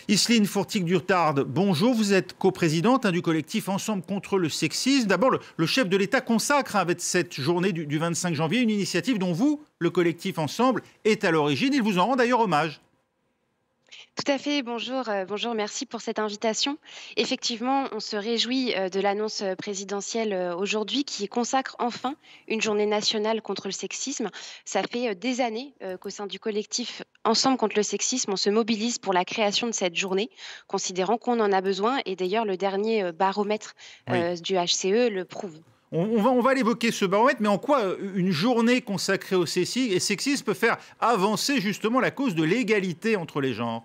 Iseline Fourtig-Durtard, bonjour. Vous êtes coprésidente du collectif Ensemble contre le sexisme. D'abord, le chef de l'État consacre avec cette journée du 25 janvier une initiative dont vous, le collectif Ensemble, est à l'origine. Il vous en rend d'ailleurs hommage. Tout à fait, bonjour, bonjour, merci pour cette invitation. Effectivement, on se réjouit de l'annonce présidentielle aujourd'hui qui consacre enfin une journée nationale contre le sexisme. Ça fait des années qu'au sein du collectif Ensemble contre le sexisme, on se mobilise pour la création de cette journée, considérant qu'on en a besoin. Et d'ailleurs, le dernier baromètre Oui. du HCE le prouve. On va l'évoquer ce baromètre, mais en quoi une journée consacrée au sexisme peut faire avancer justement la cause de l'égalité entre les genres?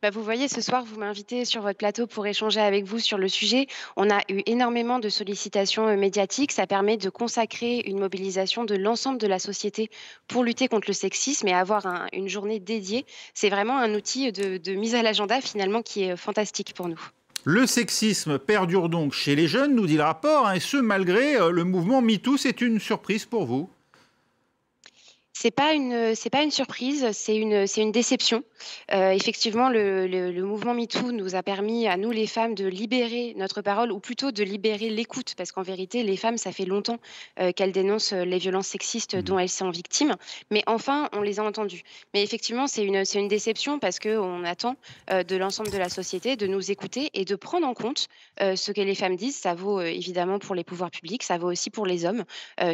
Bah, vous voyez, ce soir, vous m'invitez sur votre plateau pour échanger avec vous sur le sujet. On a eu énormément de sollicitations médiatiques. Ça permet de consacrer une mobilisation de l'ensemble de la société pour lutter contre le sexisme et avoir une journée dédiée. C'est vraiment un outil de mise à l'agenda finalement qui est fantastique pour nous. Le sexisme perdure donc chez les jeunes, nous dit le rapport, et ce malgré le mouvement MeToo. C'est une surprise pour vous? C'est pas une surprise, c'est une déception. Effectivement, le mouvement MeToo nous a permis à nous les femmes de libérer notre parole ou plutôt de libérer l'écoute parce qu'en vérité, les femmes, ça fait longtemps, qu'elles dénoncent les violences sexistes dont elles sont victimes, mais enfin, on les a entendues. Mais effectivement, c'est une déception parce qu'on attend, de l'ensemble de la société de nous écouter et de prendre en compte, ce que les femmes disent. Ça vaut, évidemment pour les pouvoirs publics, ça vaut aussi pour les hommes,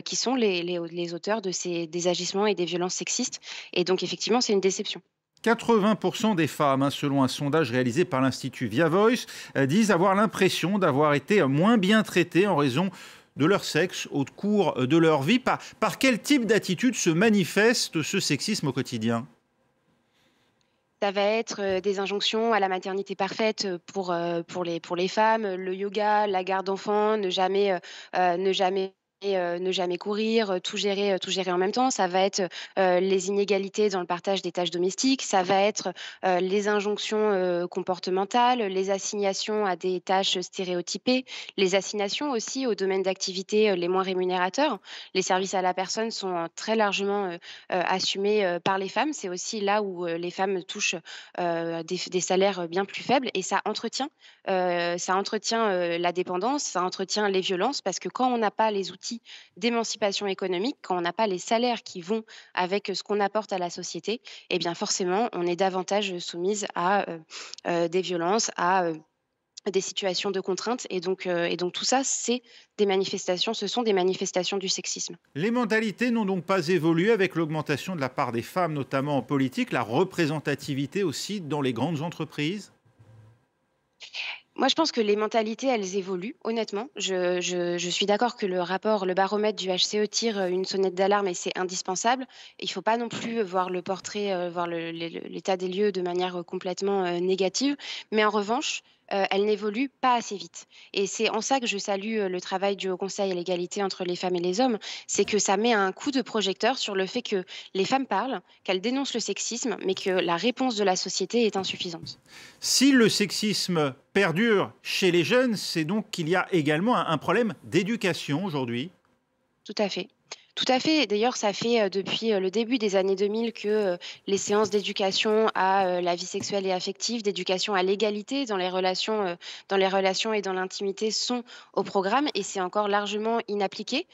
qui sont les auteurs des agissements et des violences sexistes. Et donc, effectivement, c'est une déception. 80% des femmes, selon un sondage réalisé par l'Institut Via Voice, disent avoir l'impression d'avoir été moins bien traitées en raison de leur sexe au cours de leur vie. Par quel type d'attitude se manifeste ce sexisme au quotidien? Ça va être des injonctions à la maternité parfaite pour les femmes, le yoga, la garde d'enfants, ne jamais courir, tout gérer en même temps. Ça va être, les inégalités dans le partage des tâches domestiques. Ça va être, les injonctions, comportementales, les assignations à des tâches stéréotypées, les assignations aussi aux domaines d'activité, les moins rémunérateurs. Les services à la personne sont, très largement, assumés, par les femmes. C'est aussi là où, les femmes touchent, des salaires bien plus faibles et ça entretient, la dépendance, ça entretient les violences parce que quand on n'a pas les outils d'émancipation économique, quand on n'a pas les salaires qui vont avec ce qu'on apporte à la société, eh bien forcément, on est davantage soumise à des violences, à des situations de contrainte. Et donc tout ça, ce sont des manifestations du sexisme. Les mentalités n'ont donc pas évolué avec l'augmentation de la part des femmes, notamment en politique, la représentativité aussi dans les grandes entreprises? Moi, je pense que les mentalités, elles évoluent, honnêtement. Je suis d'accord que le baromètre du HCE tire une sonnette d'alarme et c'est indispensable. Il ne faut pas non plus voir le portrait, voir l'état des lieux de manière complètement négative. Mais en revanche, elle n'évolue pas assez vite. Et c'est en ça que je salue le travail du Haut Conseil à l'égalité entre les femmes et les hommes. C'est que ça met un coup de projecteur sur le fait que les femmes parlent, qu'elles dénoncent le sexisme, mais que la réponse de la société est insuffisante. Si le sexisme perdure chez les jeunes, c'est donc qu'il y a également un problème d'éducation aujourd'hui. Tout à fait. Tout à fait. D'ailleurs, ça fait, depuis, le début des années 2000 que, les séances d'éducation à, la vie sexuelle et affective, d'éducation à l'égalité dans les relations et dans l'intimité sont au programme et c'est encore largement inappliqué.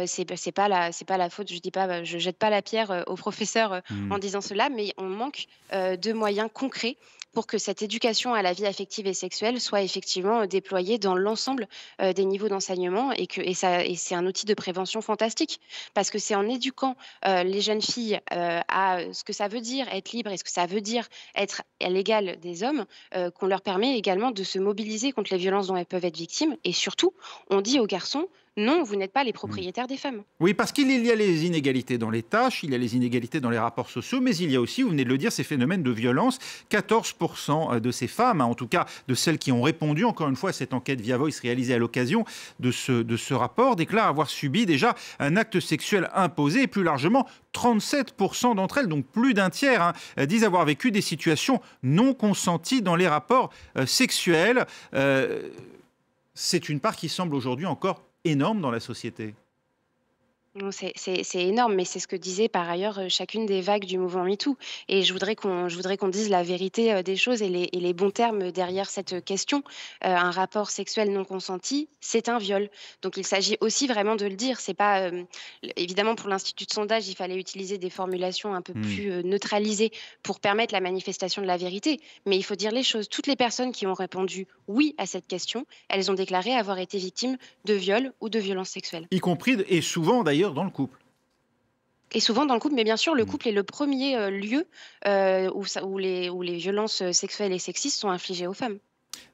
C'est pas la faute, je dis pas, je jette pas la pierre, aux professeurs, en disant cela, mais on manque, de moyens concrets pour que cette éducation à la vie affective et sexuelle soit effectivement, déployée dans l'ensemble, des niveaux d'enseignement et c'est un outil de prévention fantastique. Parce que c'est en éduquant, les jeunes filles, à ce que ça veut dire être libre et ce que ça veut dire être à l'égal des hommes, qu'on leur permet également de se mobiliser contre les violences dont elles peuvent être victimes et surtout, on dit aux garçons: «Non, vous n'êtes pas les propriétaires des femmes». Oui, parce qu'il y a les inégalités dans les tâches, il y a les inégalités dans les rapports sociaux, mais il y a aussi, vous venez de le dire, ces phénomènes de violence. 14% de ces femmes, en tout cas de celles qui ont répondu, encore une fois, à cette enquête Via Voice réalisée à l'occasion de ce rapport, déclarent avoir subi déjà un acte sexuel imposé. Et plus largement, 37% d'entre elles, donc plus d'un tiers, disent avoir vécu des situations non consenties dans les rapports sexuels. C'est une part qui semble aujourd'hui encore énorme dans la société. Non, c'est énorme, mais c'est ce que disait par ailleurs, chacune des vagues du mouvement MeToo et je voudrais qu'on dise la vérité, des choses et les bons termes derrière cette question. Un rapport sexuel non consenti, c'est un viol. Donc il s'agit aussi vraiment de le dire. C'est pas, évidemment pour l'institut de sondage, il fallait utiliser des formulations un peu Hmm. plus, neutralisées pour permettre la manifestation de la vérité. Mais il faut dire les choses. Toutes les personnes qui ont répondu «oui» à cette question, elles ont déclaré avoir été victimes de viol ou de violences sexuelles. Y compris, et souvent d'ailleurs, dans le couple. Et souvent dans le couple, mais bien sûr, le Hmm. couple est le premier lieu, où les violences, sexuelles et sexistes sont infligées aux femmes.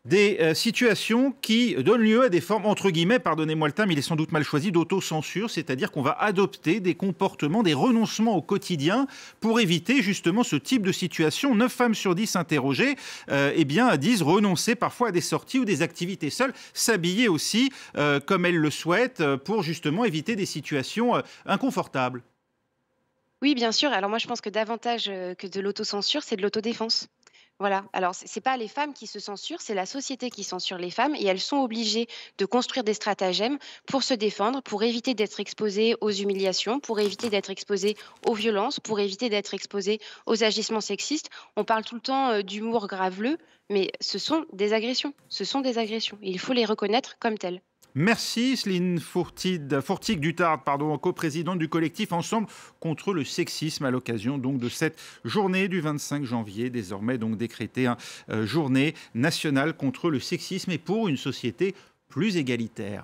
Des situations qui donnent lieu à des formes, entre guillemets, pardonnez-moi le terme, il est sans doute mal choisi, d'autocensure, c'est-à-dire qu'on va adopter des comportements, des renoncements au quotidien pour éviter justement ce type de situation. 9 femmes sur 10 interrogées eh bien, disent renoncer parfois à des sorties ou des activités seules, s'habiller aussi comme elles le souhaitent pour justement éviter des situations inconfortables. Oui, bien sûr. Alors moi, je pense que davantage, que de l'autocensure, c'est de l'autodéfense. Voilà. Alors c'est pas les femmes qui se censurent, c'est la société qui censure les femmes et elles sont obligées de construire des stratagèmes pour se défendre, pour éviter d'être exposées aux humiliations, pour éviter d'être exposées aux violences, pour éviter d'être exposées aux agissements sexistes. On parle tout le temps, d'humour graveleux, mais ce sont des agressions. Ce sont des agressions. Il faut les reconnaître comme telles. Merci Céline Fourtig-Dutard, pardon, coprésidente du collectif Ensemble contre le sexisme à l'occasion donc de cette journée du 25 janvier, désormais donc décrétée journée nationale contre le sexisme et pour une société plus égalitaire.